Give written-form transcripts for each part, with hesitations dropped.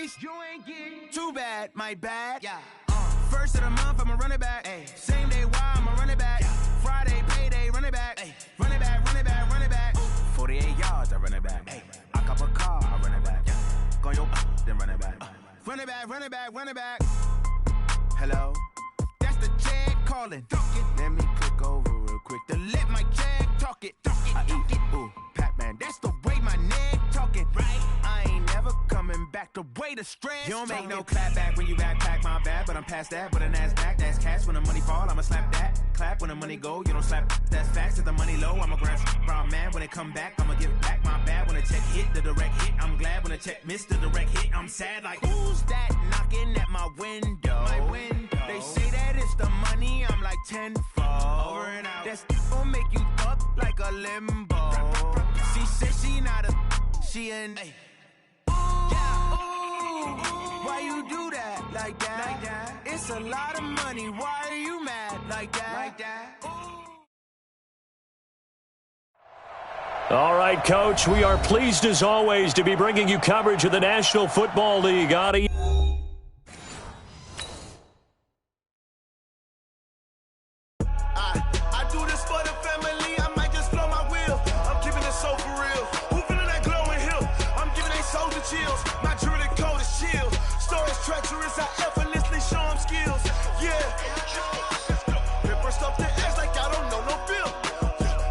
face. You ain't get too bad, my bad. Yeah. First of the month, I'ma run it back. Ay. Same day, why I'ma run it back. Yeah. Friday, payday, run it back. Ay. Run it back, run it back, run it back. 48 yards, I run it back. Ay. I cop a car, I run it back. Yeah. Go your then run it back. Run it back, run it back, run it back. Hello, that's the check calling. Let me click over real quick to let my check talk it. I eat it, ooh, Pac-Man, that's the way my neck talking. Right, I ain't never coming back the way the stress. You don't make no clap back when you backpack, my bad, but I'm past that. But a NASDAQ, that's cash. When the money fall, I'ma slap that. Clap when the money go, you don't slap. That's facts. If the money low, I'ma grab brown man. When it come back, I'ma give back my bad. When the check hit, the direct hit, I'm glad. When the check missed, the direct hit, I'm sad. Like, who's that knocking at my window? My window. They say that it's the money, I'm like tenfold. Over and out. That's gon' make you up like a limbo. She said she not a, she an. Ay. Yeah. Ooh, why you do that like that? Like that? It's a lot of money. Why are you mad like that? Like that? All right, Coach, we are pleased as always to be bringing you coverage of the National Football League. I do this for the family. I might just blow my wheel. I'm keeping it so for real. Who feeling that glowing hill? I'm giving they soldier chills. My jewelry code is chill. Stories treacherous. I effortlessly show them skills. Yeah. Paper stuff the edge like I don't know no feel.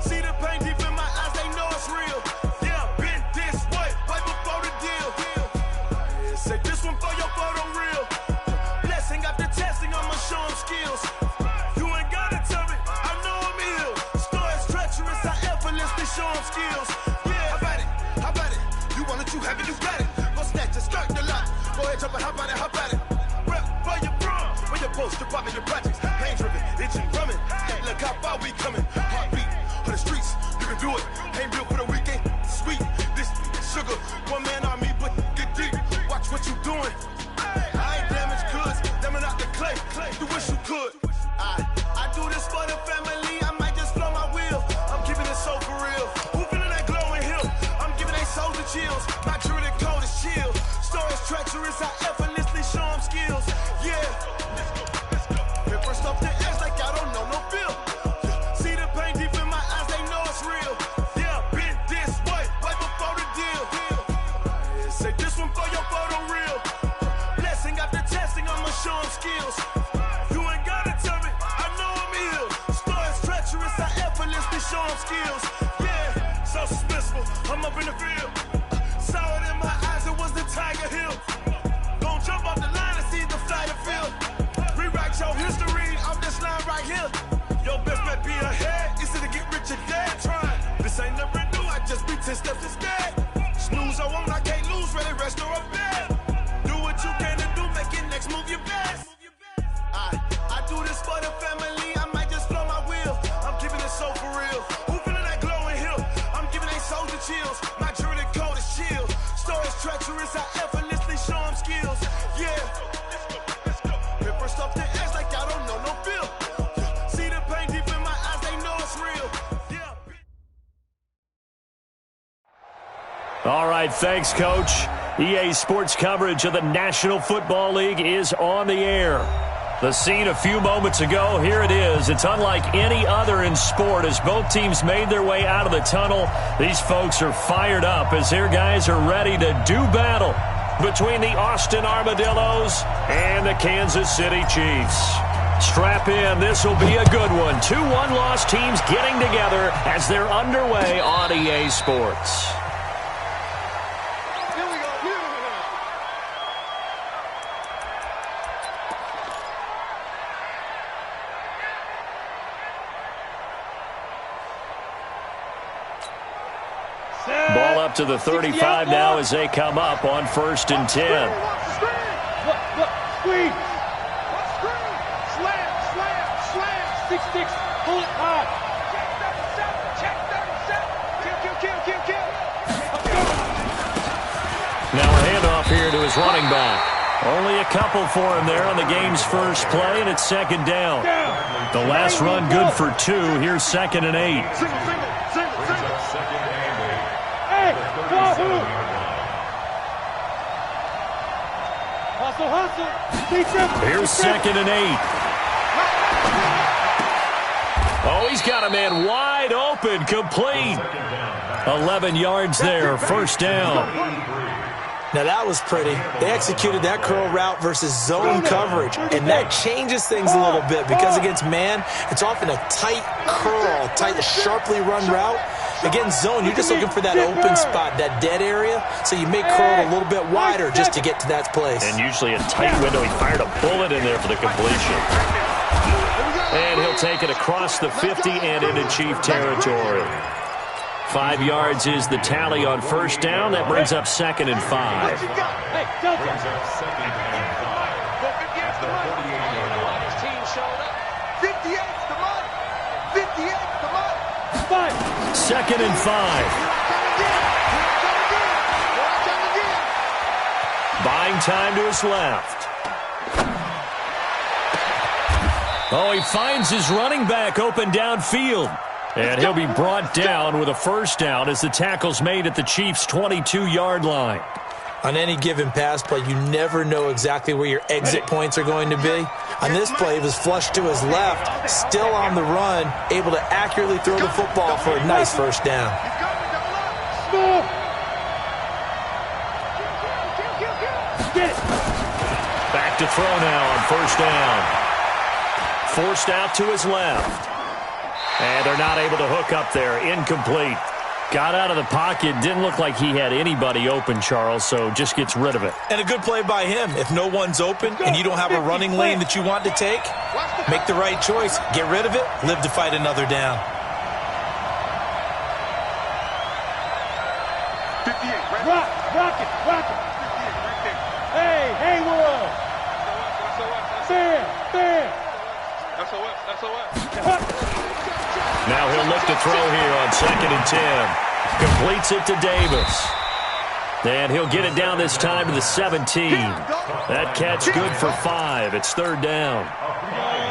See the pain deep in my eyes. They know it's real. Yeah, been this way right before the deal. Say this one for your photo real. Blessing after testing. I'ma show them skills. Show them skills. Yeah, how about it? You want it, you have it, you got it. Go snatch it, start the lot. Go ahead, jump it, how about it? Rep for your bro, for your post, your pop, and your projects. Pain driven, itching, drumming. Look how far we coming. Heartbeat for the streets, you can do it. Ain't built for the weekend. Sweet, this sugar, one man army, but get deep. Watch what you doing. I ain't damaged goods, damn out the clay. You wish you could. I do this for the family. I might just blow my wheel. I'm keeping it so for real. Who feeling that glowing hill? I'm giving they soldier chills. My jewelry code is chill. Stories treacherous. I effortlessly show them skills. Yeah. Paper stuff the edge like I don't know no feel. See the pain deep in my eyes. They know it's real. Yeah, been this way right before the deal. Say this one for your photo real. Blessing after testing. I'ma show them skills. Show them skills, yeah, so suspenseful. I'm up in the field, saw it in my eyes, it was the Tiger Hill. Gon' jump off the line and see the fly the field. Rewrite your history off this line right here. Your best bet be ahead, easy to get rich or dead. Trying, this ain't never new, I just be 10 steps instead. Snooze I won't, I can't lose, ready, rest or up bed. Do what you can to do, make your next move your best. I do this for the family, I might just blow my wheel. I'm keeping it so for real. Who feeling that glowing hill? I'm giving they soldier chills. My jewelry code is chill. Stories treacherous. I effortlessly show them skills. Yeah. Paper stuff the edge like I don't know no feel. See the pain deep in my eyes. They know it's real. Yeah. All right, thanks, Coach. EA Sports coverage of the National Football League is on the air. The scene a few moments ago, here it is. It's unlike any other in sport as both teams made their way out of the tunnel. These folks are fired up as their guys are ready to do battle between the Austin Armadillos and the Kansas City Chiefs. Strap in, this will be a good one. 2 one-loss teams getting together as they're underway on EA Sports. Ball up to the 35 now as they come up on 1st and 10. Squeeze. Slam. 6-6. Pull it hard. Check 37. Kill. Now a handoff here to his running back. Only a couple for him there on the game's first play, and it's 2nd down. The last run good for 2. Here's 2nd and 8. Single. Hustle, hustle. Here's 2nd and 8. Oh, he's got a man wide open, complete. 11 yards there, 1st down. Now, that was pretty. They executed that curl route versus zone coverage, and that changes things a little bit because against man, it's often a tight curl, tight, sharply run route. Against zone, you're just looking for that open spot, that dead area, so you make curl a little bit wider just to get to that place. And usually a tight window. He fired a bullet in there for the completion. And he'll take it across the 50 and into Chief territory. 5 yards is the tally on 1st down. That brings up 2nd and 5. Second and 5. Buying time to his left. Oh, he finds his running back open downfield. And he'll be brought down with a 1st down as the tackle's made at the Chiefs' 22-yard line. On any given pass play, you never know exactly where your exit points are going to be. On this play, he was flushed to his left, still on the run, able to accurately throw the football for a nice 1st down. Back to throw now on 1st down. Forced out to his left. And they're not able to hook up there. Incomplete. Got out of the pocket. Didn't look like he had anybody open, Charles, so just gets rid of it. And a good play by him. If no one's open and you don't have a running lane that you want to take, make the right choice. Get rid of it. Live to fight another down. 58, rock it. Hey, Will. Fair. Now he'll look to throw here on 2nd and 10. Completes it to Davis. And he'll get it down this time to the 17. That catch good for 5. It's 3rd down.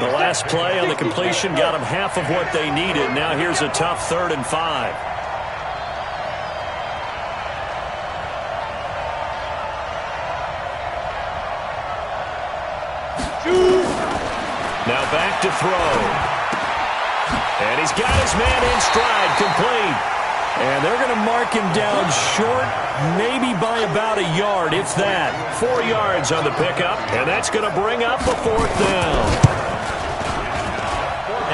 The last play on the completion got them half of what they needed. Now here's a tough 3rd and 5. Now back to throw. And he's got his man in stride, complete. And they're going to mark him down short, maybe by about a yard, if that. 4 yards on the pickup, and that's going to bring up the 4th down.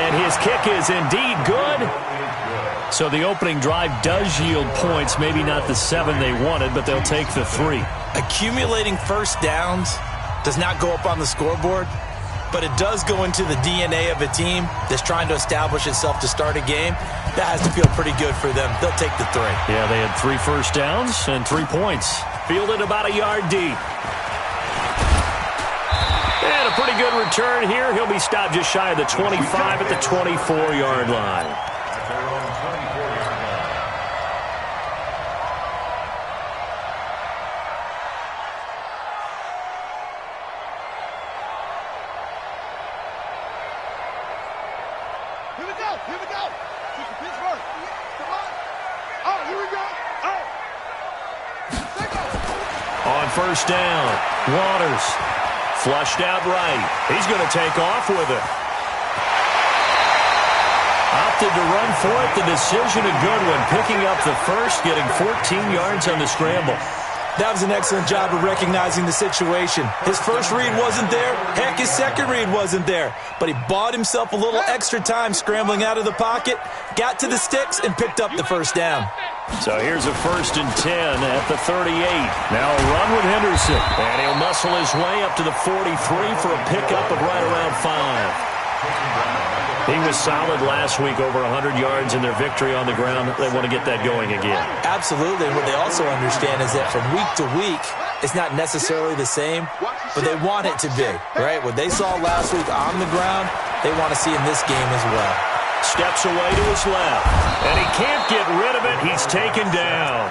And his kick is indeed good. So the opening drive does yield points, maybe not the 7 they wanted, but they'll take the 3. Accumulating 1st downs does not go up on the scoreboard, but it does go into the DNA of a team that's trying to establish itself to start a game. That has to feel pretty good for them. They'll take the 3. Yeah, they had 3 first downs and 3 points. Fielded about a yard deep. And a pretty good return here. He'll be stopped just shy of the 25 at the 24-yard line. On 1st down, Waters flushed out right. He's going to take off with it. Opted to run for it. The decision a good one. Picking up the 1st, getting 14 yards on the scramble. That was an excellent job of recognizing the situation. His first read wasn't there. Heck, his second read wasn't there. But he bought himself a little extra time scrambling out of the pocket, got to the sticks, and picked up the 1st down. So here's a 1st and 10 at the 38. Now a run with Henderson. And he'll muscle his way up to the 43 for a pickup of right around 5. He was solid last week, over 100 yards in their victory on the ground. They want to get that going again. Absolutely. What they also understand is that from week to week, it's not necessarily the same, but they want it to be, right? What they saw last week on the ground, they want to see in this game as well. Steps away to his left, and he can't get rid of it. He's taken down.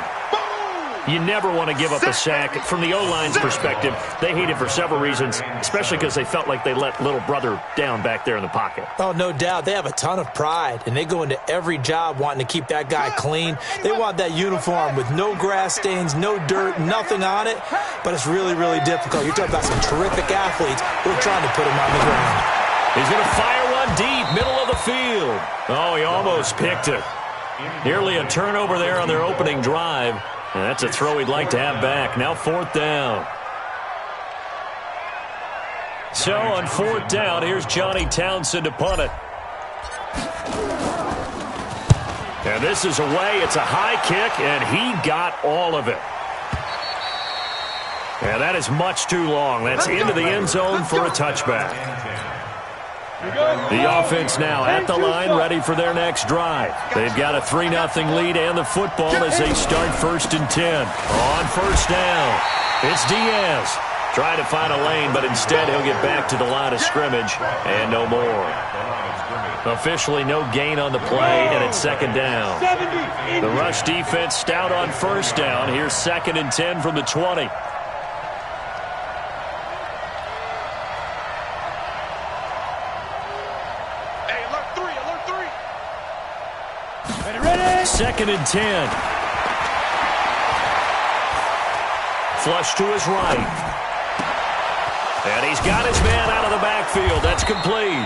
You never want to give up a sack. From the O-line's perspective, they hate it for several reasons, especially because they felt like they let little brother down back there in the pocket. Oh, no doubt. They have a ton of pride, and they go into every job wanting to keep that guy clean. They want that uniform with no grass stains, no dirt, nothing on it, but it's really, really difficult. You're talking about some terrific athletes who are trying to put him on the ground. He's going to fire one deep, middle of the field. Oh, he almost picked it. Nearly a turnover there on their opening drive. And that's a throw he'd like to have back. Now 4th down. So on 4th down, here's Johnny Townsend to punt it. And this is away. It's a high kick, and he got all of it. And that is much too long. That's into the end zone for a touchback. The offense now at the line, ready for their next drive. They've got a 3-0 lead and the football as they start 1st and 10. On 1st down, it's Diaz. Trying to find a lane, but instead he'll get back to the line of scrimmage and no more. Officially no gain on the play, and it's 2nd down. The rush defense stout on 1st down. Here's 2nd and 10 from the 20. Second and 10. Flush to his right. And he's got his man out of the backfield. That's complete.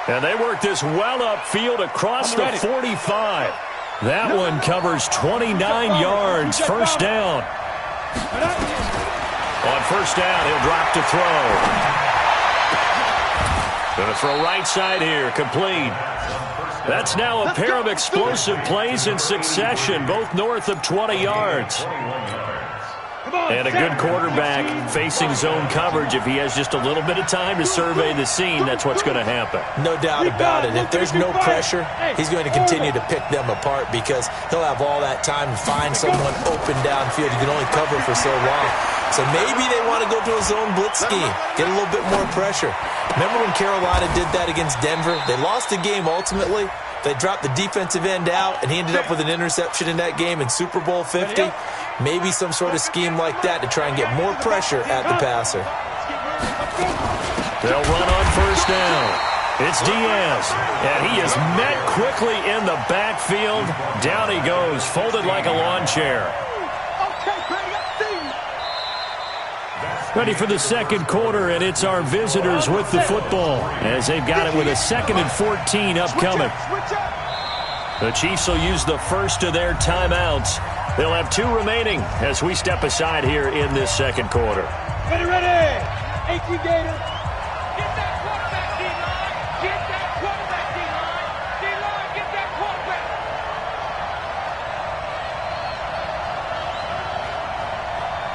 And they work this well upfield across the 45. That one covers 29 yards. 1st down. On 1st down, he'll drop to throw. Going to throw right side here. Complete. That's now a pair of explosive plays in succession, both north of 20 yards. And a good quarterback facing zone coverage. If he has just a little bit of time to survey the scene, that's what's going to happen. No doubt about it. If there's no pressure, he's going to continue to pick them apart because he'll have all that time to find someone open downfield. You can only cover for so long. So maybe they want to go to a zone blitz scheme, get a little bit more pressure. Remember when Carolina did that against Denver? They lost the game ultimately. They dropped the defensive end out, and he ended up with an interception in that game in Super Bowl 50. Maybe some sort of scheme like that to try and get more pressure at the passer. They'll run on 1st down. It's Diaz, and he is met quickly in the backfield. Down he goes, folded like a lawn chair. Ready for the 2nd quarter, and it's our visitors with the football as they've got it with a 2nd and 14 upcoming. The Chiefs will use the first of their timeouts. They'll have 2 remaining as we step aside here in this 2nd quarter. Ready, ready. 18 Gator. Get that quarterback, D-line. Get that quarterback, D-line. D-line, get that quarterback.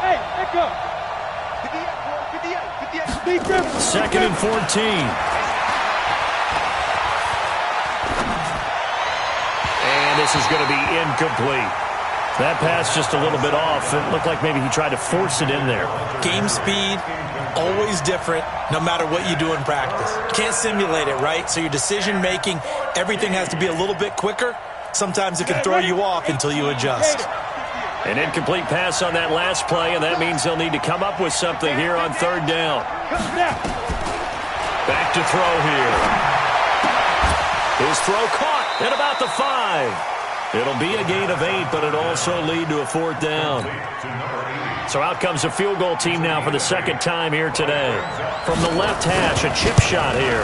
Hey, let go. 2nd and 14. And this is going to be incomplete. That pass just a little bit off. It looked like maybe he tried to force it in there. Game speed, always different, no matter what you do in practice. Can't simulate it, right? So your decision-making, everything has to be a little bit quicker. Sometimes it can throw you off until you adjust. An incomplete pass on that last play, and that means they'll need to come up with something here on 3rd down. Back to throw here. His throw caught at about the 5. It'll be a gain of 8, but it'll also lead to a 4th down. So out comes a field goal team now for the 2nd time here today. From the left hash, a chip shot here.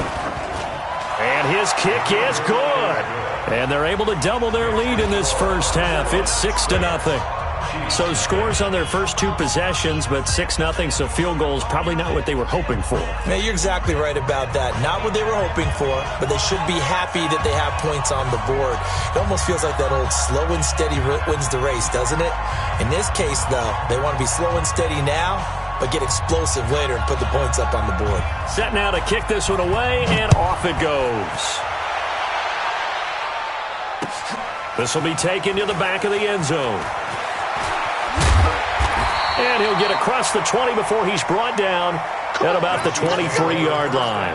And his kick is good. And they're able to double their lead in this first half. It's 6-0. So scores on their first 2 possessions, but 6-0, so field goals probably not what they were hoping for. Man, you're exactly right about that. Not what they were hoping for, but they should be happy that they have points on the board. It almost feels like that old slow and steady wins the race, doesn't it? In this case, though, they want to be slow and steady now, but get explosive later and put the points up on the board. Set now to kick this one away, and off it goes. This will be taken to the back of the end zone. And he'll get across the 20 before he's brought down at about the 23-yard line.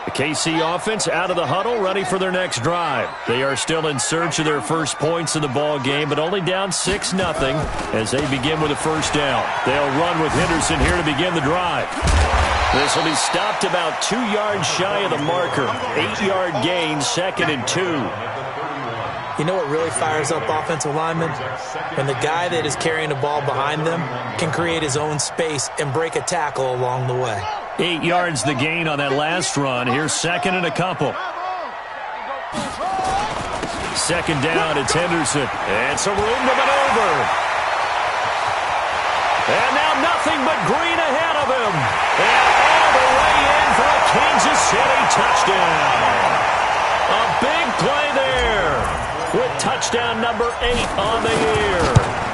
The KC offense out of the huddle, ready for their next drive. They are still in search of their first points in the ball game, but only down 6-0 as they begin with a first down. They'll run with Henderson here to begin the drive. This will be stopped about 2 yards shy of the marker. 8-yard gain, 2nd and 2. You know what really fires up offensive linemen? When the guy that is carrying the ball behind them can create his own space and break a tackle along the way. 8 yards the gain on that last run. Here's 2nd and a couple. 2nd down, it's Henderson. And some room to maneuver. And now nothing but green ahead of him. And all the way in for a Kansas City touchdown. A big play there with touchdown number 8 on the year,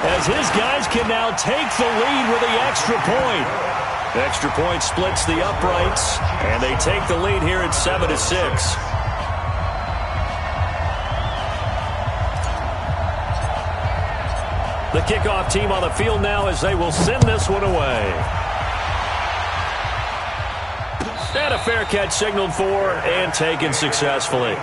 as his guys can now take the lead with the extra point. Extra point splits the uprights, and they take the lead here at 7-6. The kickoff team on the field now as they will send this one away. And a fair catch signaled for and taken successfully.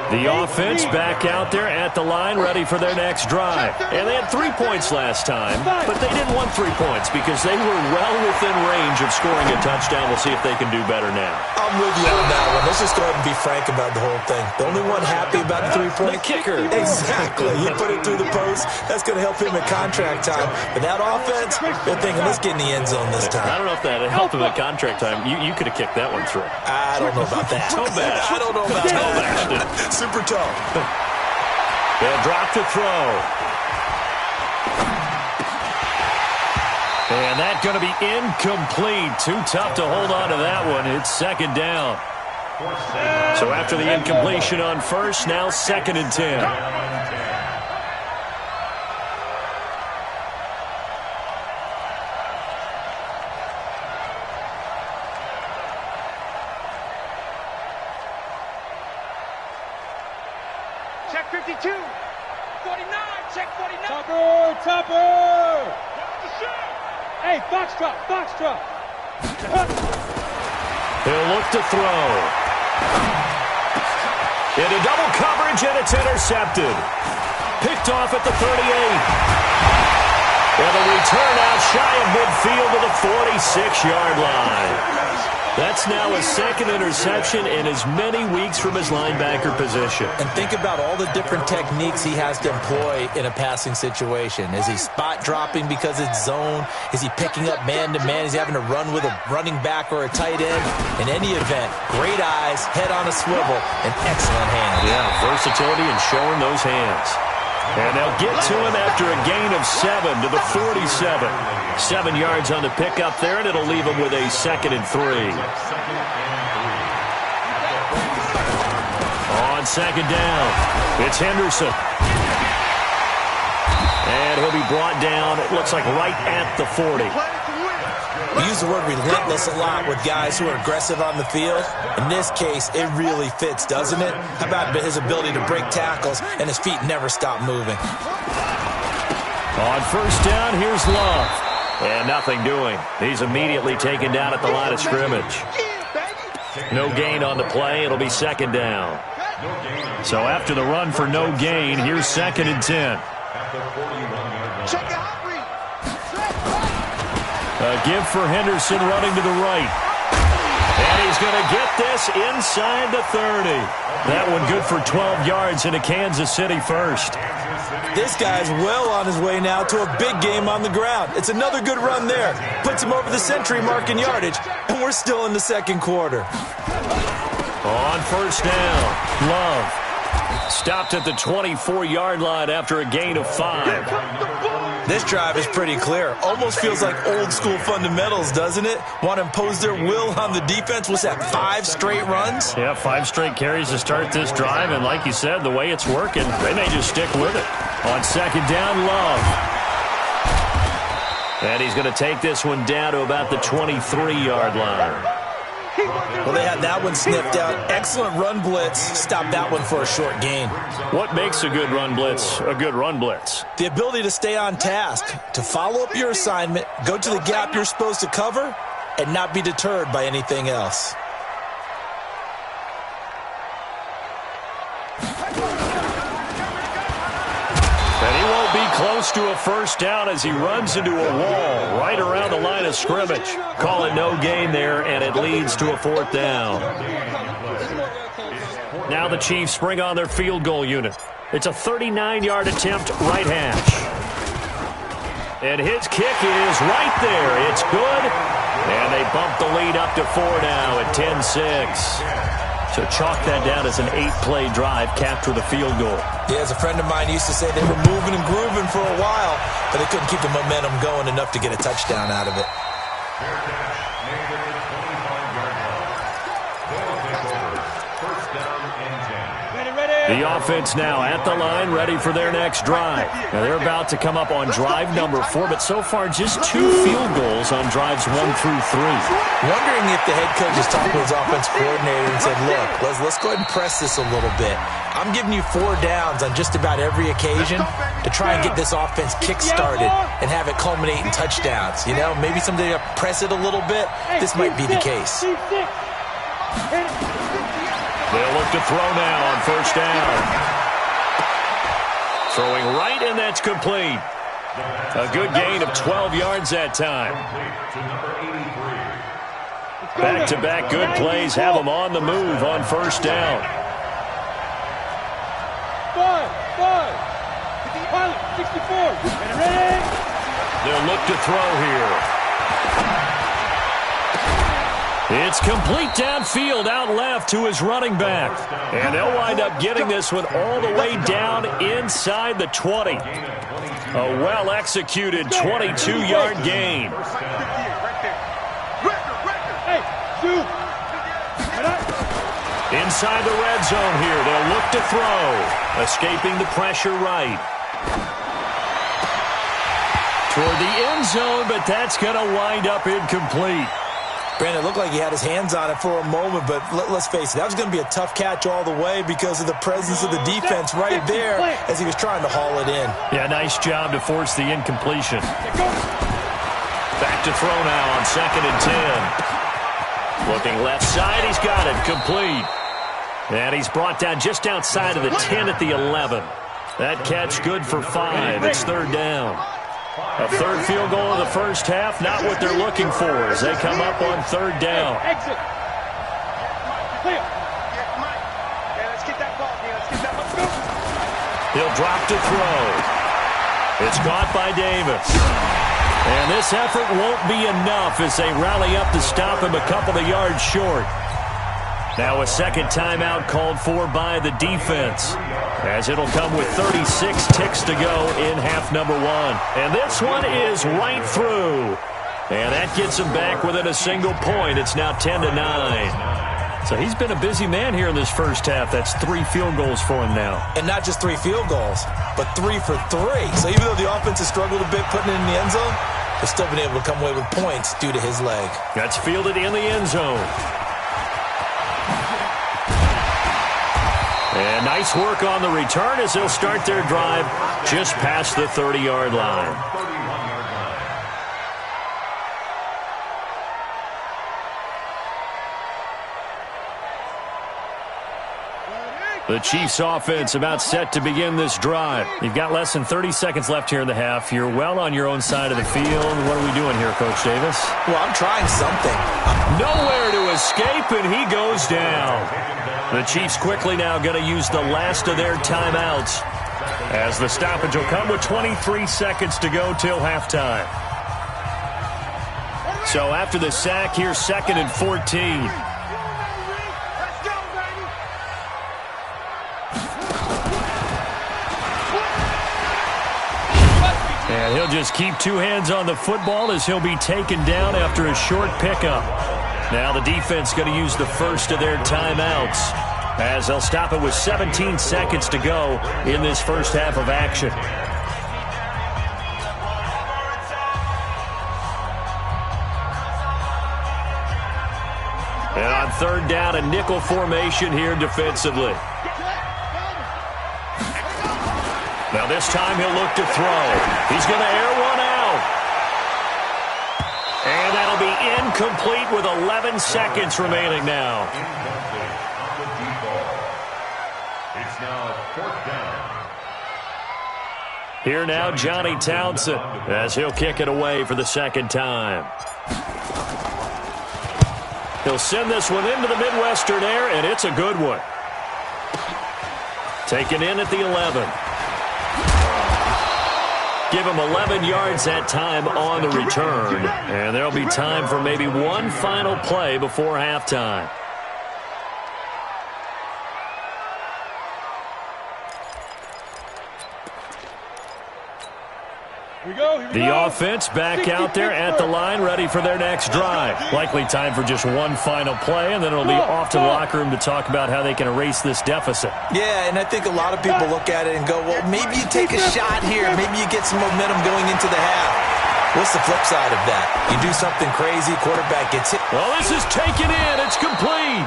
The offense back out there at the line, ready for their next drive. And they had 3 points last time, but they didn't want 3 points because they were well within range of scoring a touchdown. We'll see if they can do better now. I'm with you on that one. Let's just go ahead and be frank about the whole thing. The only one happy about the 3-point? The kicker. Exactly. You put it through the post, that's going to help him at contract time. But that offense, they're thinking, let's get in the end zone this time. I don't know if that helped him at contract time. You could have kicked that one through. I don't know about that. Toe bash. I don't know about Toe bashed it. Super toe. They'll drop the throw. And that's going to be incomplete. Too tough to hold on to that one. It's 2nd down. So after the incompletion on first, now 2nd and 10. Check 52. 49. Check 49. Tupper! Hey, Foxtrot. He'll look to throw. Into double coverage, and it's intercepted. Picked off at the 38. And the return out shy of midfield to the 46-yard line. That's now his 2nd interception in as many weeks from his linebacker position. And think about all the different techniques he has to employ in a passing situation. Is he spot dropping because it's zone? Is he picking up man-to-man? Is he having to run with a running back or a tight end? In any event, great eyes, head on a swivel, and excellent hands. Yeah, versatility and showing those hands. And they'll get to him after a gain of 7 to the 47. 7 yards on the pickup there, and it'll leave him with a 2nd and 3. On 2nd down, it's Henderson. And he'll be brought down, it looks like right at the 40. We use the word relentless a lot with guys who are aggressive on the field. In this case, it really fits, doesn't it? How about his ability to break tackles and his feet never stop moving? On first down, here's Love. And nothing doing. He's immediately taken down at the line of scrimmage. No gain on the play. It'll be 2nd down. So after the run for no gain, here's 2nd and 10. A give for Henderson running to the right. And he's going to get this inside the 30. That one good for 12 yards into Kansas City first. This guy's well on his way now to a big game on the ground. It's another good run there. Puts him over the century mark in yardage, and we're still in the 2nd quarter. On first down, Love. Stopped at the 24-yard line after a gain of 5. This drive is pretty clear. Almost feels like old school fundamentals, doesn't it? Want to impose their will on the defense. Was that 5 straight runs? Yeah, 5 straight carries to start this drive, and like you said, the way it's working, they may just stick with it. On 2nd down, Love. And he's going to take this one down to about the 23-yard line. Well, they had that one sniffed out. Excellent run blitz. Stopped that one for a short gain. What makes a good run blitz a good run blitz? The ability to stay on task, to follow up your assignment, go to the gap you're supposed to cover, and not be deterred by anything else. Close to a first down as he runs into a wall right around the line of scrimmage. Call it no gain there, and it leads to a fourth down. Now the Chiefs bring on their field goal unit. It's a 39-yard attempt, right hash. And his kick is right there. It's good. And they bump the lead up to 4 now at 10-6. So chalk that down as an 8-play drive, capture the field goal. Yeah, as a friend of mine used to say, they were moving and grooving for a while, but they couldn't keep the momentum going enough to get a touchdown out of it. The offense now at the line, ready for their next drive. Now they're about to come up on drive number 4, but so far just 2 field goals on drives 1 through 3. Wondering if the head coach is talking to his offense coordinator and said, look, let's go ahead and press this a little bit. I'm giving you 4 downs on just about every occasion to try and get this offense kick-started and have it culminate in touchdowns. You know, maybe someday to press it a little bit. This might be the case. They'll look to throw now on first down. Throwing right, and that's complete. A good gain of 12 yards that time. Back-to-back good plays have them on the move on first down. 64. Ready? They'll look to throw here. It's complete downfield out left to his running back. And they'll wind up getting this one all the way down inside the 20. A well-executed 22-yard gain. Inside the red zone here, they'll look to throw. Escaping the pressure right. Toward the end zone, but that's going to wind up incomplete. Brandon, it looked like he had his hands on it for a moment, but let's face it, that was going to be a tough catch all the way because of the presence of the defense right there as he was trying to haul it in. Yeah, nice job to force the incompletion. Back to throw now on 2nd and 10. Looking left side, he's got it, complete. And he's brought down just outside of the 10 at the 11. That catch good for 5. It's 3rd down. A 3rd field goal of the first half, not what they're looking for as they come up on 3rd down. He'll drop to throw. It's caught by Davis. And this effort won't be enough as they rally up to stop him a couple of yards short. Now a second timeout called for by the defense, as it'll come with 36 ticks to go in half number 1. And this one is right through. And that gets him back within a single point. It's now 10-9. So he's been a busy man here in this first half. That's 3 field goals for him now. And not just 3 field goals, but 3 for 3. So even though the offense has struggled a bit putting it in the end zone, they've still been able to come away with points due to his leg. That's fielded in the end zone. And nice work on the return as they'll start their drive just past the 30-yard line. The Chiefs offense about set to begin this drive. You've got less than 30 seconds left here in the half. You're well on your own side of the field. What are we doing here, Coach Davis? Well, I'm trying something. Nowhere to escape, and he goes down. The Chiefs quickly now going to use the last of their timeouts as the stoppage will come with 23 seconds to go till halftime. So after the sack, here's 2nd and 14. And he'll just keep 2 hands on the football as he'll be taken down after a short pickup. Now the defense going to use the first of their timeouts as they'll stop it with 17 seconds to go in this first half of action. And on third down, a nickel formation here defensively. Now this time he'll look to throw. He's going to air one out. And that'll be incomplete with 11 seconds remaining now. It's now fourth down. Here now, Johnny Townsend, as he'll kick it away for the second time. He'll send this one into the Midwestern air, and it's a good one. Taken in at the 11. Give him 11 yards that time on the return. And there'll be time for maybe one final play before halftime. The offense back out there at the line, ready for their next drive. Likely time for just one final play, and then it'll be off to the locker room to talk about how they can erase this deficit. Yeah, and I think a lot of people look at it and go, well, maybe you take a shot here. Maybe you get some momentum going into the half. What's the flip side of that? You do something crazy, quarterback gets hit. Well, this is taken in. It's complete.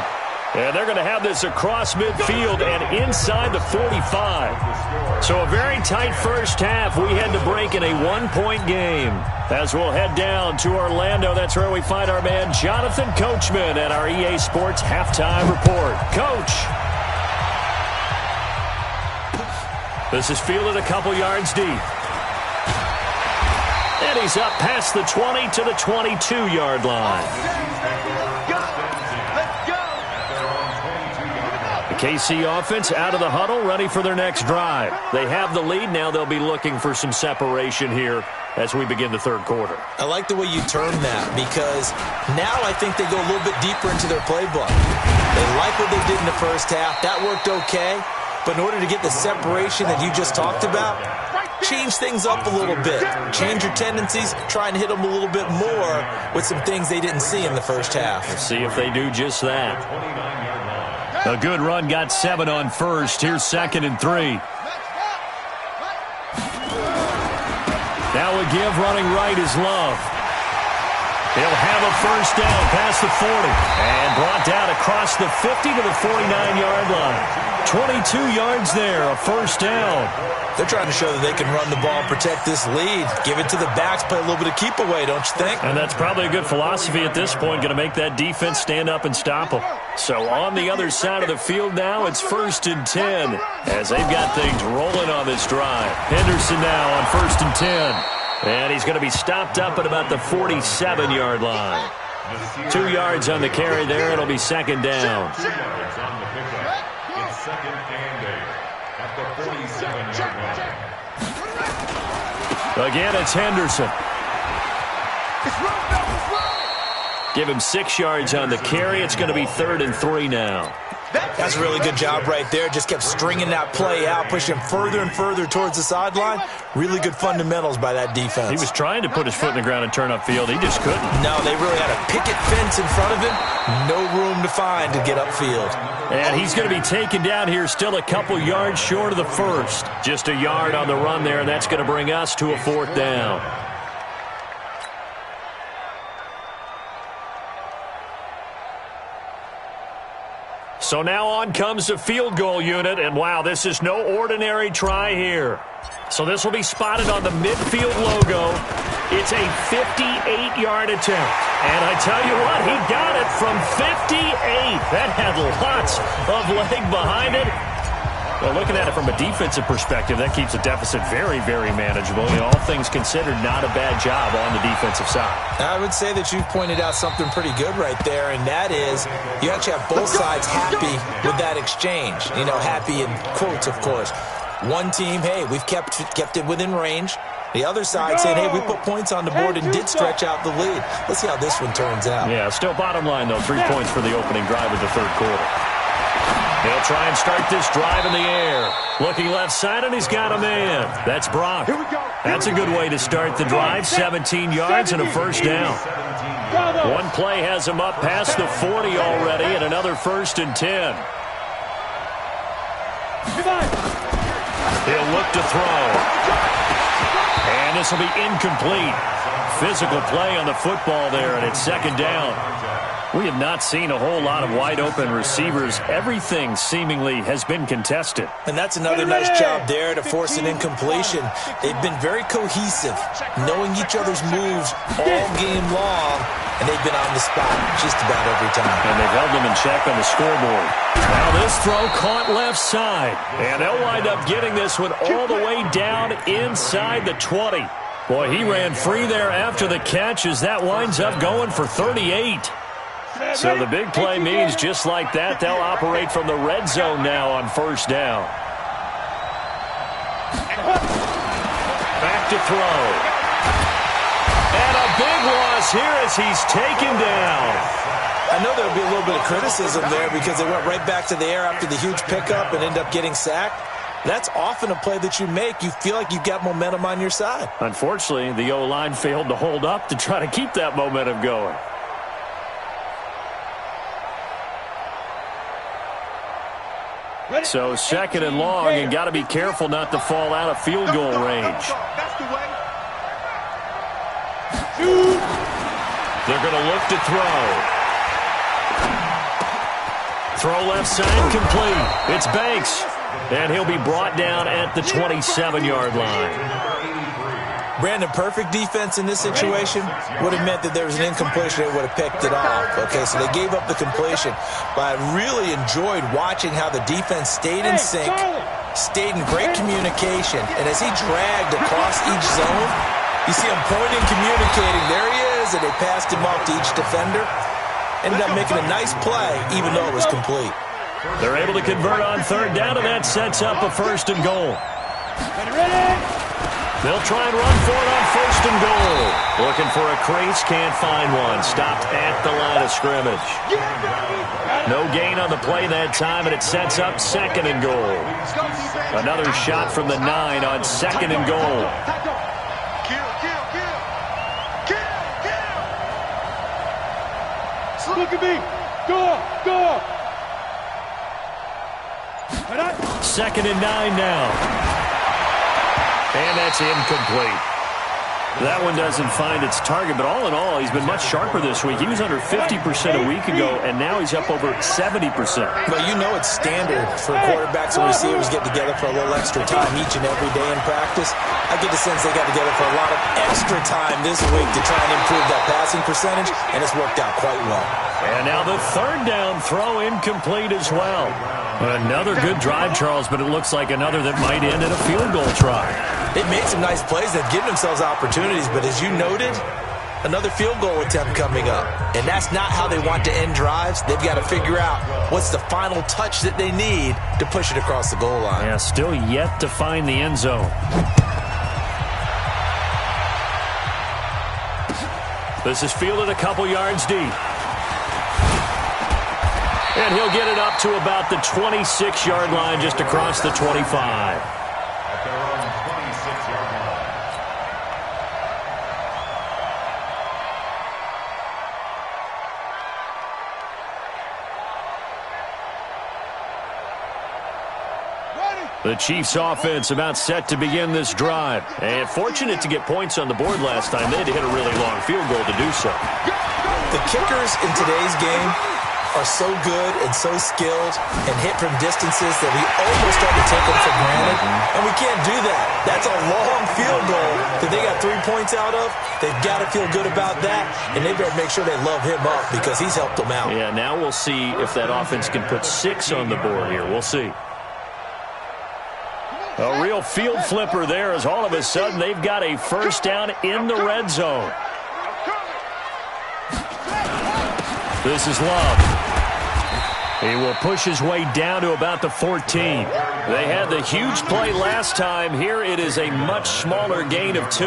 And they're going to have this across midfield and inside the 45. So a very tight first half. We had to break in a one-point game. As we'll head down to Orlando, that's where we find our man Jonathan Coachman at our EA Sports Halftime Report. Coach. This is fielded a couple yards deep. And he's up past the 20 to the 22-yard line. KC offense out of the huddle, ready for their next drive. They have the lead. Now they'll be looking for some separation here as we begin the third quarter. I like the way you term that, because now I think they go a little bit deeper into their playbook. They like what they did in the first half. That worked okay. But in order to get the separation that you just talked about, change things up a little bit. Change your tendencies. Try and hit them a little bit more with some things they didn't see in the first half. Let's see if they do just that. A good run, got 7 on first. Here's 2nd and 3. Now a give, running right is Love. He'll have a first down past the 40. And brought down across the 50 to the 49-yard line. 22 yards there, a first down. They're trying to show that they can run the ball, protect this lead. Give it to the backs, play a little bit of keep away, don't you think? And that's probably a good philosophy at this point, going to make that defense stand up and stop them. So on the other side of the field now, it's 1st and 10 as they've got things rolling on this drive. Henderson now on 1st and 10. And he's going to be stopped up at about the 47-yard line. 2 yards on the carry there. It'll be 2nd down. 2 yards on the pickup. It's 2nd and 8 at the 47-yard line. Again, it's Henderson. Give him 6 yards on the carry. It's going to be 3rd and 3 now. That's a really good job right there. Just kept stringing that play out, pushing him further and further towards the sideline. Really good fundamentals by that defense. He was trying to put his foot in the ground and turn upfield. He just couldn't. No, they really had a picket fence in front of him. No room to find to get upfield. And he's going to be taken down here, still a couple yards short of the first. Just a yard on the run there, and that's going to bring us to a 4th down. So now on comes the field goal unit, and wow, this is no ordinary try here. So this will be spotted on the midfield logo. It's a 58-yard attempt. And I tell you what, he got it from 58. That had lots of leg behind it. Well, looking at it from a defensive perspective, that keeps the deficit very, very manageable. All things considered, not a bad job on the defensive side. I would say that you've pointed out something pretty good right there, and that is you actually have both sides happy with that exchange. You know, happy in quotes, of course. One team, hey, we've kept it within range. The other side saying, hey, we put points on the board and did stretch out the lead. Let's see how this one turns out. Yeah, still bottom line, though, 3 points for the opening drive of the third quarter. He'll try and start this drive in the air. Looking left side, and he's got a man. That's Brock. That's a good way to start the drive. 17 yards and a first down. One play has him up past the 40 already, and another 1st and 10. He'll look to throw. And this will be incomplete. Physical play on the football there, and it's 2nd down. We have not seen a whole lot of wide-open receivers. Everything seemingly has been contested. And that's another nice job there to force an incompletion. They've been very cohesive, knowing each other's moves all game long, and they've been on the spot just about every time. And they've held them in check on the scoreboard. Now this throw caught left side. And they'll wind up getting this one all the way down inside the 20. Boy, he ran free there after the catch as that winds up going for 38. So the big play means just like that, they'll operate from the red zone now on first down. Back to throw. And a big loss here as he's taken down. I know there'll be a little bit of criticism there because they went right back to the air after the huge pickup and ended up getting sacked. That's often a play that you make. You feel like you've got momentum on your side. Unfortunately, the O-line failed to hold up to try to keep that momentum going. So second and long, and got to be careful not to fall out of field goal range. They're going to look to throw. Throw left side complete. It's Banks. And he'll be brought down at the 27-yard line. Brandon, perfect defense in this situation would have meant that there was an incompletion. They would have picked it off. Okay, so they gave up the completion. But I really enjoyed watching how the defense stayed in sync, stayed in great communication. And as he dragged across each zone, you see him pointing, communicating. There he is, and they passed him off to each defender. Ended up making a nice play, even though it was complete. They're able to convert on third down, and that sets up a first and goal. They'll try and run for it on first and goal. Looking for a crease, can't find one. Stopped at the line of scrimmage. No gain on the play that time, and it sets up second and goal. Another shot from the 9 on second and goal. Look at me. Go. Second and 9 now. And that's incomplete. That one doesn't find its target, but all in all, he's been much sharper this week. He was under 50% a week ago, and now he's up over 70%. But you know it's standard for quarterbacks and receivers get together for a little extra time each and every day in practice. I get the sense they got together for a lot of extra time this week to try and improve that passing percentage, and it's worked out quite well. And now the third down throw incomplete as well. Another good drive, Charles, but it looks like another that might end in a field goal try. They've made some nice plays. They've given themselves opportunities, but as you noted, another field goal attempt coming up. And that's not how they want to end drives. They've got to figure out what's the final touch that they need to push it across the goal line. Yeah, still yet to find the end zone. This is fielded a couple yards deep. And he'll get it up to about the 26-yard line, just across the 25. At their own 26-yard line. The Chiefs offense about set to begin this drive. And fortunate to get points on the board last time. They had to hit a really long field goal to do so. The kickers in today's game are so good and so skilled and hit from distances that we almost start to take them for granted. And we can't do that. That's a long field goal that they got 3 points out of. They've got to feel good about that, and they better make sure they love him up because he's helped them out. Yeah, now we'll see if that offense can put 6 on the board here. We'll see. A real field flipper there as all of a sudden they've got a first down in the red zone. This is Love. He will push his way down to about the 14. They had the huge play last time. Here it is a much smaller gain of 2.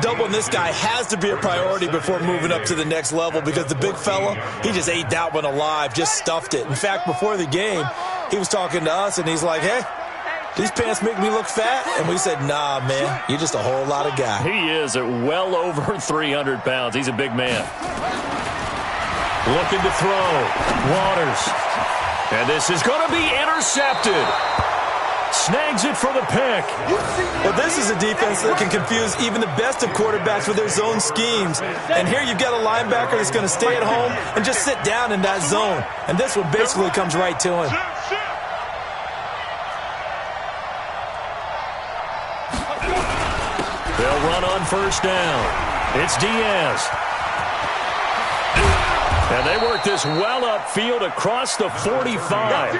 Doubling this guy has to be a priority before moving up to the next level because the big fella, he just ate that one alive, just stuffed it. In fact, before the game, he was talking to us, and he's like, hey, these pants make me look fat? And we said, nah, man, you're just a whole lot of guy. He is at well over 300 pounds. He's a big man. Looking to throw. Waters. And this is going to be intercepted. snags it for the pick. Well, this is a defense that can confuse even the best of quarterbacks with their zone schemes. And here you've got a linebacker that's going to stay at home and just sit down in that zone. And this one basically comes right to him. They'll run on first down. It's Diaz. And they work this well upfield across the 45.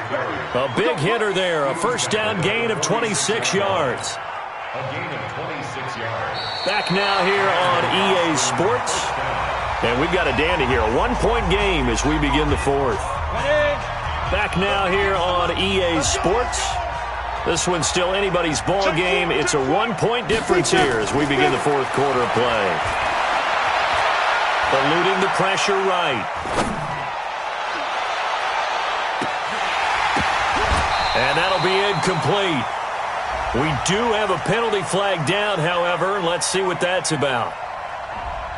A big hitter there. A first down gain of 26 yards. A gain of 26 yards. Back now here on EA Sports. And we've got a dandy here. A one-point game as we begin the fourth. Back now here on EA Sports. This one's still anybody's ball game. It's a one-point difference here as we begin the fourth quarter of play. Eluding the pressure right. And that'll be incomplete. We do have a penalty flag down, however. Let's see what that's about.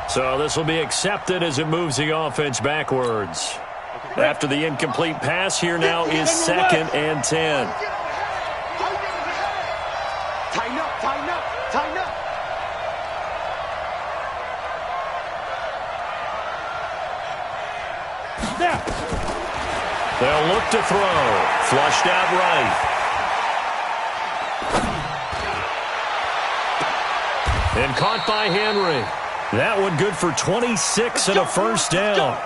So this will be accepted as it moves the offense backwards. After the incomplete pass, here now is 2nd and 10. Tighten up, tighten up, tighten up. They'll look to throw. Flushed out right. And caught by Henry. That one good for 26 and a first down.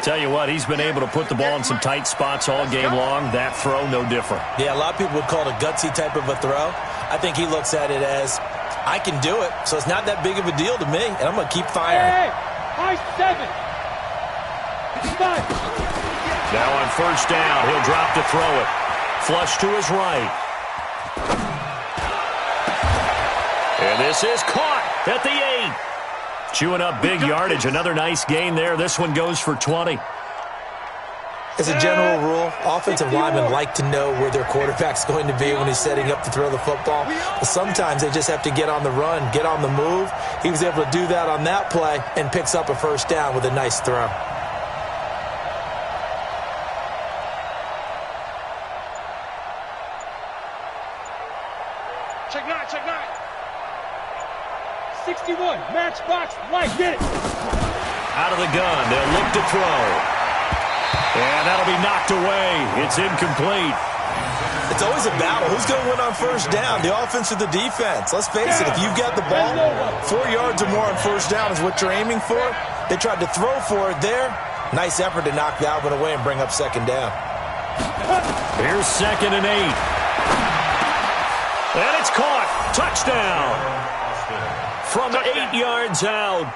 Tell you what, he's been able to put the ball in some tight spots all game long. That throw, no different. Yeah, a lot of people would call it a gutsy type of a throw. I think he looks at it as, I can do it, so it's not that big of a deal to me, and I'm going to keep firing. Hey, high 7. Now on first down, he'll drop to throw it. Flush to his right. And this is caught at the 8. Chewing up big yardage. Another nice gain there. This one goes for 20. As a general rule, offensive linemen like to know where their quarterback's going to be when he's setting up to throw the football. But sometimes they just have to get on the run, get on the move. He was able to do that on that play and picks up a first down with a nice throw. Check 9, check 9. 61, matchbox, light, get it. Out of the gun, they'll look to throw. And that'll be knocked away. It's incomplete. It's always a battle. Who's going to win on first down, the offense or the defense? Let's face it, if you've got the ball, 4 yards or more on first down is what you're aiming for. They tried to throw for it there. Nice effort to knock that one away and bring up second down. Here's 2nd and 8. And it's caught. Touchdown. From 8 yards out.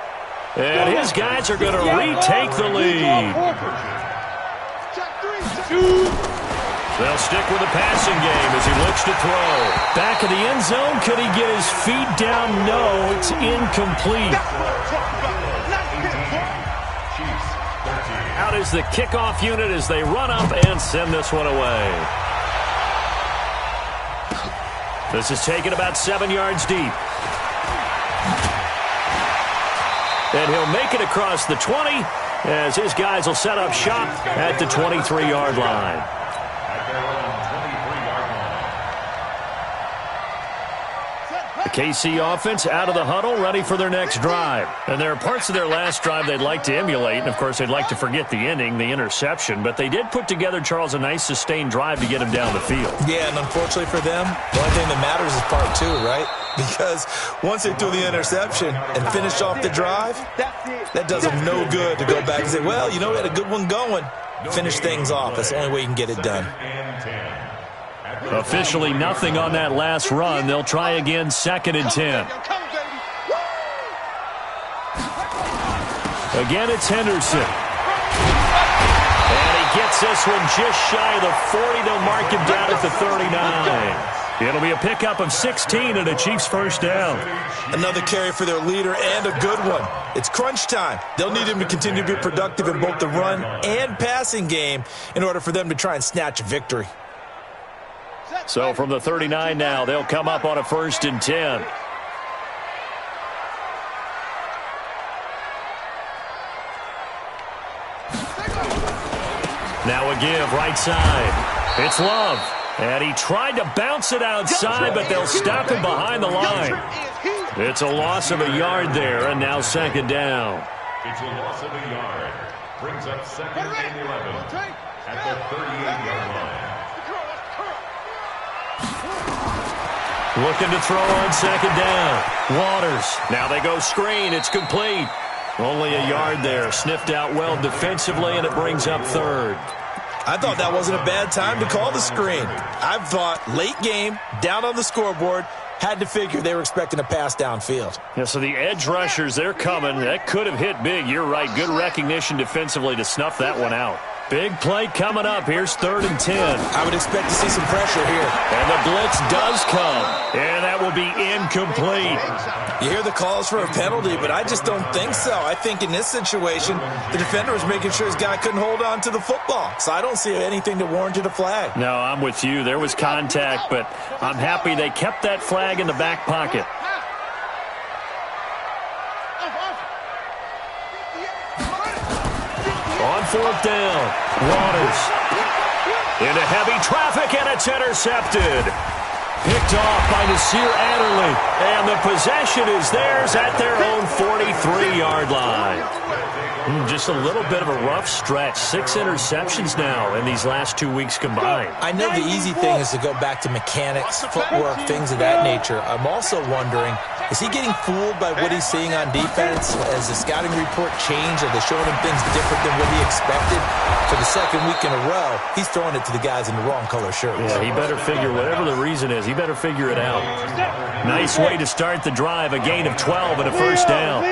And his guys are going to retake the lead. They'll stick with the passing game as he looks to throw. Back of the end zone. Could he get his feet down? No, it's incomplete. Out is the kickoff unit as they run up and send this one away. This is taken about 7 yards deep. And he'll make it across the 20 as his guys will set up shop at the 23-yard line. The KC offense out of the huddle, ready for their next drive. And there are parts of their last drive they'd like to emulate, and of course they'd like to forget the ending, the interception, but they did put together, Charles, a nice sustained drive to get him down the field. Yeah, and unfortunately for them, the only thing that matters is part 2, right? Because once they threw the interception and finished off the drive, that does them no good to go back and say, well, you know, we had a good one going. Finish things off. That's the only way you can get it done. Officially nothing on that last run. They'll try again, 2nd and 10. Again, it's Henderson. And he gets this one just shy of the 40. They'll mark him down at the 39. It'll be a pickup of 16 and a Chiefs first down. Another carry for their leader and a good one. It's crunch time. They'll need him to continue to be productive in both the run and passing game in order for them to try and snatch a victory. So from the 39 now, they'll come up on a 1st and 10. Now a give right side. It's Love. And he tried to bounce it outside, but they'll stop him behind the line. It's a loss of a yard there, and now second down. It's a loss of a yard. Brings up second and 11 at the 38-yard line. Looking to throw on second down. Waters. Now they go screen. It's complete. Only a yard there. Sniffed out well defensively, and it brings up third. I thought that wasn't a bad time to call the screen. I thought late game, down on the scoreboard, had to figure they were expecting a pass downfield. Yeah, so the edge rushers, they're coming. That could have hit big. You're right. Good recognition defensively to snuff that one out. Big play coming up. Here's 3rd and 10. I would expect to see some pressure here. And the blitz does come. And that will be incomplete. You hear the calls for a penalty, but I just don't think so. I think in this situation, the defender was making sure his guy couldn't hold on to the football. So I don't see anything that warranted a flag. No, I'm with you. There was contact, but I'm happy they kept that flag in the back pocket. On 4th down, Waters into heavy traffic, and it's intercepted. Picked off by Nasir Adderley, and the possession is theirs at their own 43-yard line. Just a little bit of a rough stretch. 6 interceptions now in these last 2 weeks combined. I know the easy thing is to go back to mechanics, footwork, things of that nature. I'm also wondering, is he getting fooled by what he's seeing on defense? Has the scouting report changed? Are they showing him things different than what he expected? For the second week in a row, he's throwing it to the guys in the wrong color shirts. Yeah, he better figure, whatever the reason is, he better figure it out. Nice way to start the drive, a gain of 12 and a first down.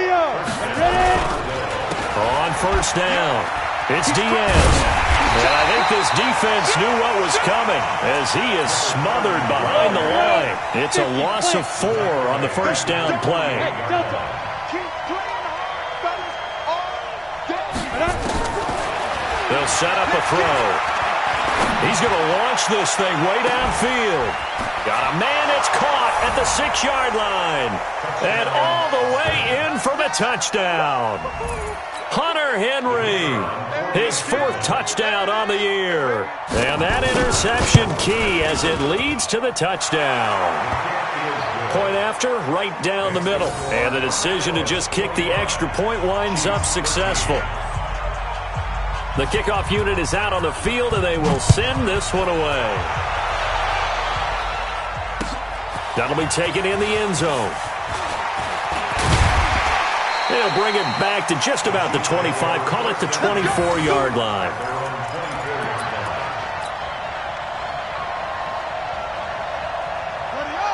On 1st down, it's Diaz. And I think this defense knew what was coming as he is smothered behind the line. It's a loss of 4 on the first down play. They'll set up a throw. He's going to launch this thing way downfield. Got a man, it's caught at the 6-yard line. And all the way in for the touchdown. Hunter Henry, his 4th touchdown on the year. And that interception key as it leads to the touchdown. Point after, right down the middle. And the decision to just kick the extra point winds up successful. The kickoff unit is out on the field, and they will send this one away. That'll be taken in the end zone. They'll bring it back to just about the 25. Call it the 24-yard line.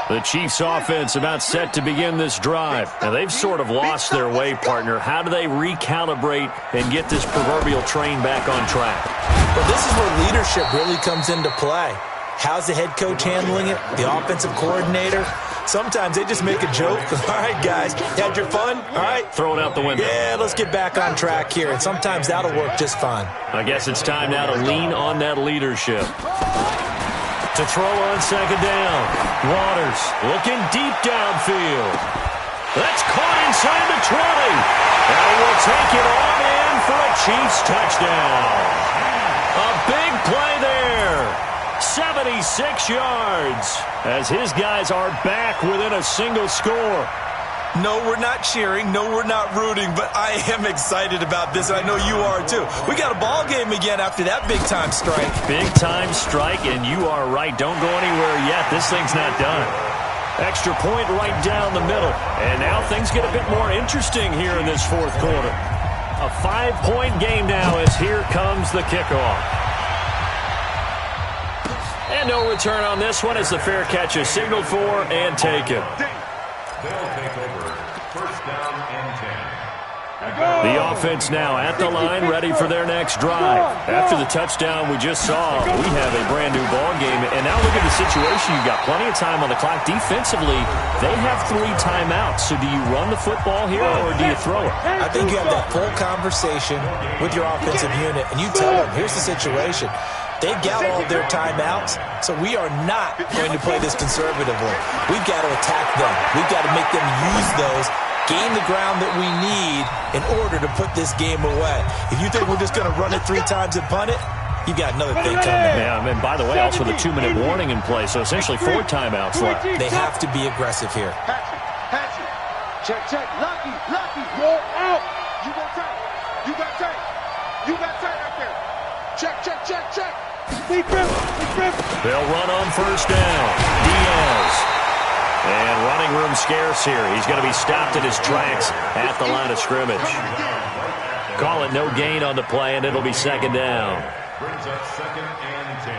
The Chiefs' offense about set to begin this drive. Now, they've sort of lost their way, partner. How do they recalibrate and get this proverbial train back on track? Well, this is where leadership really comes into play. How's the head coach handling it? The offensive coordinator? Sometimes they just make a joke. All right, guys, had your fun? All right. Throw it out the window. Yeah, let's get back on track here. And sometimes that'll work just fine. I guess it's time now to lean on that leadership. To throw on second down. Waters looking deep downfield. That's caught inside the 20. And will take it on in for a Chiefs touchdown. A big play there. 76 yards as his guys are back within a single score. No, we're not cheering. No, we're not rooting, but I am excited about this. I know you are too. We got a ball game again after that big-time strike. Big-time strike, and you are right. Don't go anywhere yet. This thing's not done. Extra point right down the middle. And now things get a bit more interesting here in this 4th quarter. A 5-point game now as here comes the kickoff. And no return on this one as the fair catch is signaled for and taken. They'll take over. First down and 10. The offense now at the line, ready for their next drive. After the touchdown we just saw, we have a brand new ball game. And now look at the situation. You've got plenty of time on the clock. Defensively, they have 3 timeouts. So do you run the football here or do you throw it? I think you have that full conversation with your offensive unit, and you tell them, here's the situation. They've got all of their timeouts, so we are not going to play this conservatively. We've got to attack them. We've got to make them use those, gain the ground that we need in order to put this game away. If you think we're just going to run it 3 times and punt it, you got another thing coming. Yeah, and by the way, also the 2-minute warning in play, so essentially 4 timeouts left. They have to be aggressive here. Hatchet. Check, check. Lucky. Roll out. You got tight. You got tight right there. Check. Big grip. They'll run on first down. Diaz. And running room scarce here. He's going to be stopped in his tracks at the line of scrimmage. Call it no gain on the play, and it'll be second down. Brings up 2nd and 10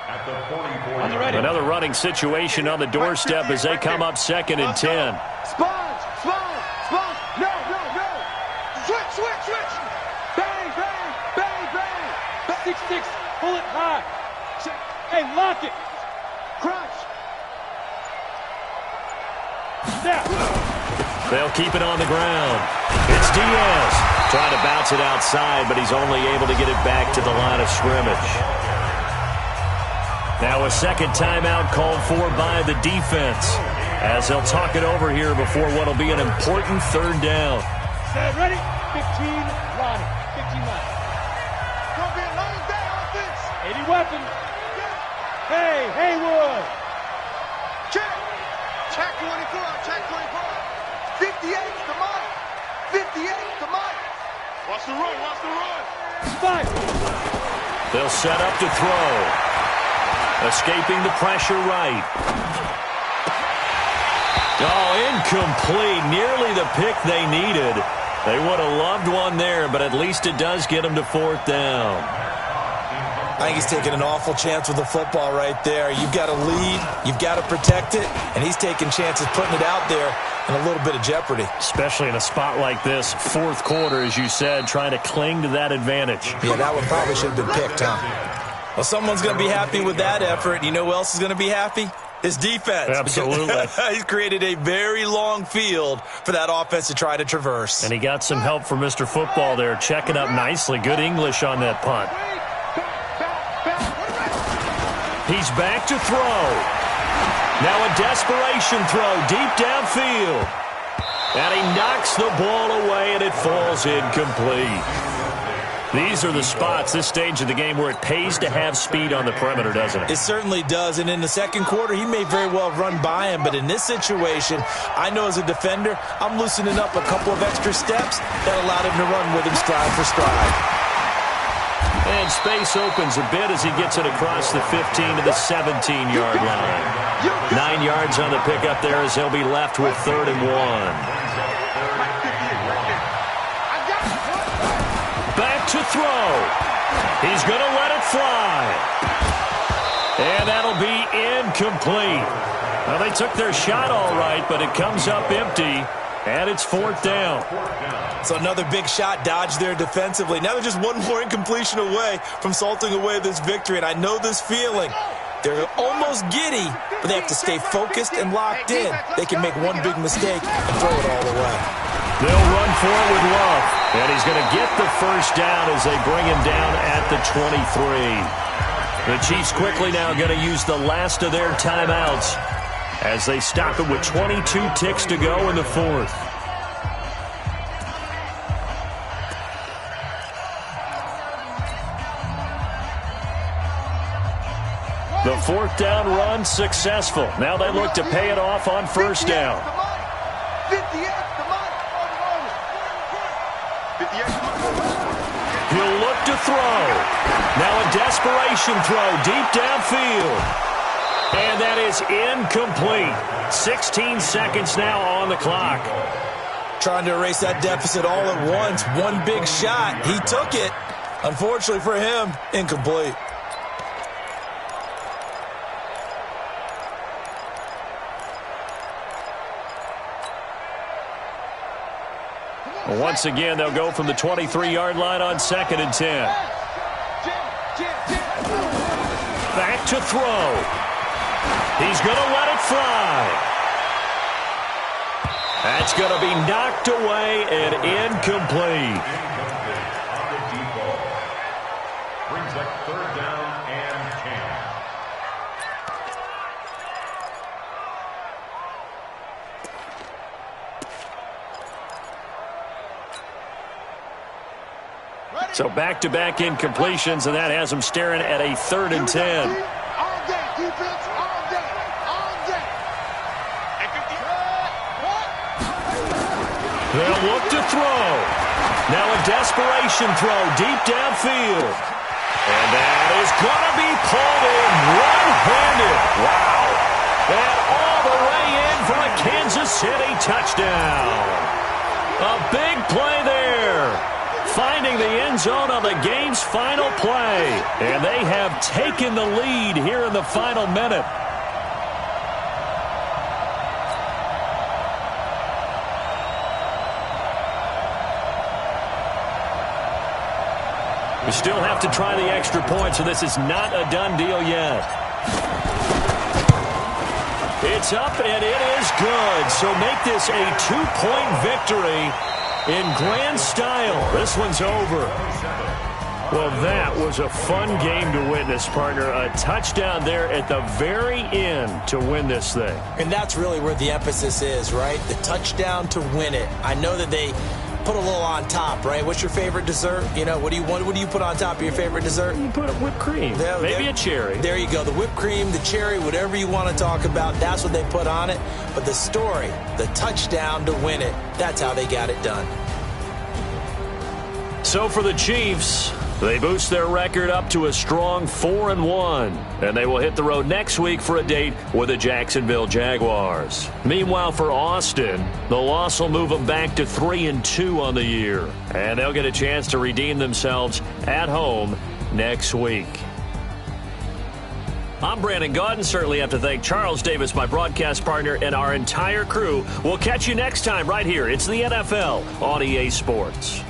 at the 44. Another running situation on the doorstep as they come up 2nd and 10. Sponge. No. Switch. Bang. 6-6. Pull it high. Check. Hey, lock it. Crunch. Snap. They'll keep it on the ground. It's Diaz trying to bounce it outside, but he's only able to get it back to the line of scrimmage. Now a second timeout called for by the defense as they'll talk it over here before what will be an important 3rd down. Set, ready? 15 line. Gonna be a long day on this. 80 weapons. Hey, Haywood. Check 24. 58 to Mike. Watch the run. Fight. They'll set up to throw. Escaping the pressure right. Oh, incomplete. Nearly the pick they needed. They would have loved one there, but at least it does get them to 4th down. I think he's taking an awful chance with the football right there. You've got to lead, you've got to protect it, and he's taking chances putting it out there in a little bit of jeopardy. Especially in a spot like this, 4th quarter, as you said, trying to cling to that advantage. Yeah, that one probably should have been picked, huh? Well, someone's going to be happy with that effort. You know who else is going to be happy? His defense. Absolutely. He's created a very long field for that offense to try to traverse. And he got some help from Mr. Football there, checking up nicely. Good English on that punt. He's back to throw. Now a desperation throw deep downfield. And he knocks the ball away, and it falls incomplete. These are the spots, this stage of the game, where it pays to have speed on the perimeter, doesn't it? It certainly does, and in the 2nd quarter, he may very well run by him, but in this situation, I know as a defender, I'm loosening up a couple of extra steps that allowed him to run with him stride for stride. And space opens a bit as he gets it across the 15 to the 17-yard line. 9 yards on the pickup there as he'll be left with 3rd and 1. Back to throw. He's going to let it fly. And that'll be incomplete. Well, they took their shot all right, but it comes up empty, and it's 4th down. So another big shot dodged there defensively. Now they're just one more incompletion away from salting away this victory, and I know this feeling. They're almost giddy, but they have to stay focused and locked in. They can make one big mistake and throw it all away. They'll run for it with Love, and he's going to get the 1st down as they bring him down at the 23. The Chiefs quickly now going to use the last of their timeouts as they stop it with 22 ticks to go in the 4th. The 4th down run successful. Now they look to pay it off on 1st down. 58 He'll look to throw. Now a desperation throw deep downfield. And that is incomplete. 16 seconds now on the clock. Trying to erase that deficit all at once. One big shot. He took it. Unfortunately for him, incomplete. Once again, they'll go from the 23-yard line on 2nd and 10. Back to throw. He's going to let it fly. That's going to be knocked away and incomplete. Brings up 3rd down and 10. So back-to-back incompletions, and that has them staring at a 3rd and 10. All day, defense, all day, all day. They'll look to throw. Now a desperation throw deep downfield. And that is going to be pulled in one-handed. Wow. And all the way in for a Kansas City touchdown. A big play there. Finding the end zone on the game's final play. And they have taken the lead here in the final minute. We still have to try the extra point, so this is not a done deal yet. It's up, and it is good. So make this a 2-point victory in grand style. This one's over. Well, that was a fun game to witness, partner. A touchdown there at the very end to win this thing. And that's really where the emphasis is, right? The touchdown to win it. I know that they put a little on top, right? What's your favorite dessert? You know, what do you put on top of your favorite dessert? You put whipped cream. Maybe a cherry. There you go. The whipped cream, the cherry, whatever you want to talk about, that's what they put on it. But the story, the touchdown to win it, that's how they got it done. So for the Chiefs, they boost their record up to a strong 4-1, and they will hit the road next week for a date with the Jacksonville Jaguars. Meanwhile, for Austin, the loss will move them back to 3-2 on the year, and they'll get a chance to redeem themselves at home next week. I'm Brandon Gaudin. Certainly have to thank Charles Davis, my broadcast partner, and our entire crew. We'll catch you next time right here. It's the NFL on EA Sports.